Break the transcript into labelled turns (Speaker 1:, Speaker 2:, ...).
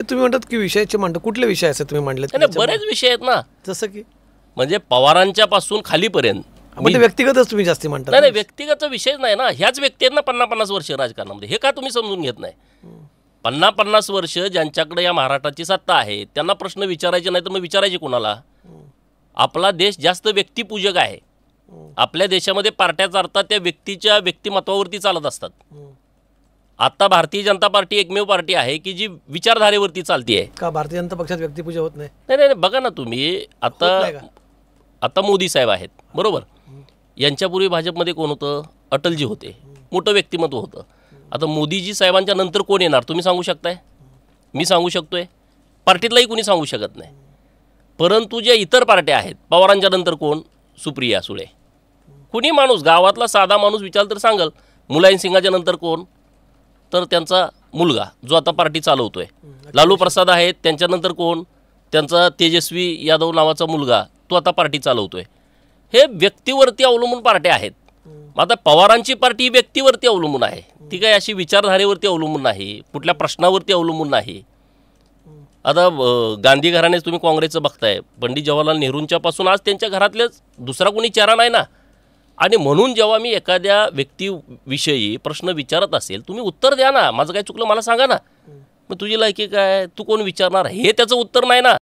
Speaker 1: तुम्ही म्हणतात की विषयाचे मांडतो, कुठले विषय असे तुम्ही मांडले?
Speaker 2: नाही, बरेच विषय आहेत ना,
Speaker 1: जसं की
Speaker 2: म्हणजे पवारांच्या पासून खालीपर्यंत.
Speaker 1: आपण ते व्यक्तिगतच तुम्ही जास्ती म्हणता.
Speaker 2: नाही, व्यक्तिगत विषयच नाही ना, ह्याच व्यक्ती आहेत ना 50-50 वर्ष राजकारणामध्ये. हे का तुम्ही समजून घेत नाही? 50-50 वर्ष ज्यांच्याकडे या महाराष्ट्राची सत्ता आहे त्यांना प्रश्न विचारायचे नाही तर मग विचारायचे कोणाला? आपला देश जास्त व्यक्तिपूजक आहे. आपल्या देशामध्ये पार्ट्या चालतात त्या व्यक्तीच्या व्यक्तिमत्वावरती चालत असतात. आता भारतीय जनता पार्टी एकमेव पार्टी आहे की जी विचारधारेवरती चालती आहे.
Speaker 1: का भारतीय जनता पक्षात व्यक्तिपूजा होत नाही?
Speaker 2: नाही, बघा ना तुम्ही, आता मोदी साहेब आहेत बरोबर. यांच्यापूर्वी भाजपमध्ये कोण होतं? अटलजी होते, मोठं व्यक्तिमत्व होतं. आता मोदीजी साहेबांच्या नंतर कोण येणार तुम्ही सांगू शकताय? मी सांगू शकतोय? पार्टीतलाही कोणी सांगू शकत नाही. परंतु ज्या इतर पार्ट्या आहेत, पवारांच्या नंतर कोण? सुप्रिया सुळे. कुणी माणूस, गावातला साधा माणूस विचारला तर सांगल. मुलायम सिंगाच्या नंतर कोण? तर त्यांचा मुलगा जो आता पार्टी चालवतोय, लालू प्रसाद आहेत. त्यांच्यानंतर कोण? त्यांचा तेजस्वी यादव नावाचा मुलगा, तो आता पार्टी चालवतोय. हे व्यक्तीवरती अवलंबून पार्ट्या आहेत. आता पवारांची पार्टी व्यक्तीवरती अवलंबून आहे, ती काय अशी विचारधारेवरती अवलंबून नाही, कुठल्या प्रश्नावरती अवलंबून नाही. आता गांधी घरानेच तुम्ही काँग्रेसचं बघताय, पंडित जवाहरलाल नेहरूंच्या पासून आज त्यांच्या घरातलेच दुसरा कोणी चेहरा नाही ना. आणि म्हणून जेव्हा मी एखाद्या व्यक्तीविषयी प्रश्न विचारत असेल, तुम्ही उत्तर द्या ना. माझं काय चुकलं मला सांगा ना. मग तुझी लायकी काय, तू कोण विचारणार, हे त्याचं उत्तर नाही ना.